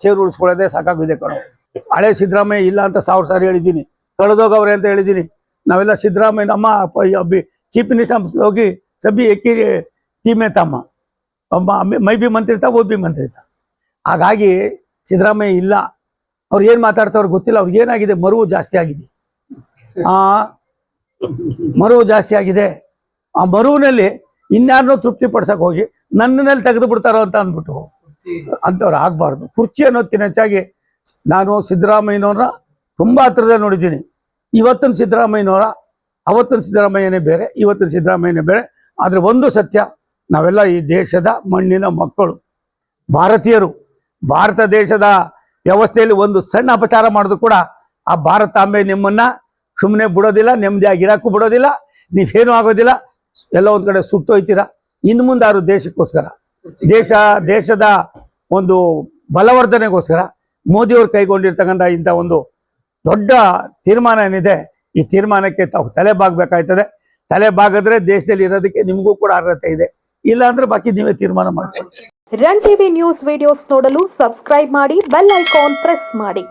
Chair ಉಳಿಸ್ಕೊಳ್ಳೋದೇ ಸಾಕಾಗಿದೆ ಕಣೋ. ಹಳೆ ಸಿದ್ದರಾಮಯ್ಯ ಇಲ್ಲ ಅಂತ 1000 ಸಾರಿ ಹೇಳಿದ್ದೀನಿ, ಕಳೆದೋಗವ್ರೆ ಅಂತ ಹೇಳಿದ್ದೀನಿ. ನಾವೆಲ್ಲ ಸಿದ್ದರಾಮಯ್ಯ ನಮ್ಮ ಚೀಫ್ ಮಿನಿಸ್ಟರ್ ಹೋಗಿ ಸಭಿ ಎಕ್ಕಿ ಟೀಮೇ ತಮ್ಮ ಮೈ ಬಿ ಮಂತ್ರಿ ಇರ್ತಾ ಓ ಬಿ ಮಂತ್ರಿ ಇರ್ತಾ. ಹಾಗಾಗಿ ಸಿದ್ದರಾಮಯ್ಯ ಇಲ್ಲ, ಅವ್ರು ಏನು ಮಾತಾಡ್ತಾವ್ರು ಗೊತ್ತಿಲ್ಲ. ಅವ್ರಿಗೆ ಏನಾಗಿದೆ, ಮರುವು ಜಾಸ್ತಿ ಆಗಿದೆ. ಮರುವು ಜಾಸ್ತಿ ಆಗಿದೆ. ಆ ಮರುವಿನಲ್ಲಿ ಇನ್ಯಾರನ್ನೋ ತೃಪ್ತಿ ಪಡ್ಸಕ್ ಹೋಗಿ ನನ್ನಲ್ಲಿ ತೆಗೆದು ಬಿಡ್ತಾರೋ ಅಂತ ಅಂದ್ಬಿಟ್ಟು ಅಂಥವ್ರು ಆಗ್ಬಾರ್ದು. ಕುರ್ಚಿ ಅನ್ನೋದಕ್ಕಿಂತ ಹೆಚ್ಚಾಗಿ ನಾನು ಸಿದ್ದರಾಮಯ್ಯನವ್ರ ತುಂಬ ಹತ್ರದಲ್ಲಿ ನೋಡಿದ್ದೀನಿ. ಇವತ್ತಿನ ಸಿದ್ದರಾಮಯ್ಯನವರ ಅವತ್ತಿನ ಸಿದ್ದರಾಮಯ್ಯನೇ ಬೇರೆ, ಇವತ್ತಿನ ಸಿದ್ದರಾಮಯ್ಯನೇ ಬೇರೆ. ಆದರೆ ಒಂದು ಸತ್ಯ, ನಾವೆಲ್ಲ ಈ ದೇಶದ ಮಣ್ಣಿನ ಮಕ್ಕಳು, ಭಾರತೀಯರು. ಭಾರತ ದೇಶದ ವ್ಯವಸ್ಥೆಯಲ್ಲಿ ಒಂದು ಸಣ್ಣ ಅಪಚಾರ ಮಾಡಿದ್ರು ಕೂಡ ಆ ಭಾರತಾಂಬೆ ನಿಮ್ಮನ್ನ ಸುಮ್ಮನೆ ಬಿಡೋದಿಲ್ಲ, ನೆಮ್ಮದಿಯಾಗಿರೋಕ್ಕೂ ಬಿಡೋದಿಲ್ಲ. ನೀವೇನೂ ಆಗೋದಿಲ್ಲ, ಎಲ್ಲ ಒಂದು ಕಡೆ ಸುಟ್ಟೋಯ್ತೀರ. ಇನ್ನು ಮುಂದೆ ಅವರು ದೇಶಕ್ಕೋಸ್ಕರ, ದೇಶದ ಒಂದು ಬಲವರ್ಧನೆಗೋಸ್ಕರ ಮೋದಿಯವರು ಕೈಗೊಂಡಿರ್ತಕ್ಕಂಥ ಇಂಥ ಒಂದು ದೊಡ್ಡ ತೀರ್ಮಾನ ಏನಿದೆ, ಈ ತೀರ್ಮಾನಕ್ಕೆ ತಾವು ತಲೆ ಬಾಗಬೇಕಾಯ್ತದೆ. ತಲೆ ಬಾಗಿದ್ರೆ ದೇಶದಲ್ಲಿ ಇರೋದಕ್ಕೆ ನಿಮಗೂ ಕೂಡ ಅರ್ಹತೆ ಇದೆ. ಇಲ್ಲ ಅಂದ್ರೆ ಬಾಕಿ ನೀವೇ ತೀರ್ಮಾನ ಮಾಡ್ಕೊಳ್ಳಿ. ರನ್ ಟಿವಿ ನ್ಯೂಸ್ ವಿಡಿಯೋಸ್ ನೋಡಲು ಸಬ್ಸ್ಕ್ರೈಬ್ ಮಾಡಿ, ಬೆಲ್ ಐಕಾನ್ ಪ್ರೆಸ್ ಮಾಡಿ.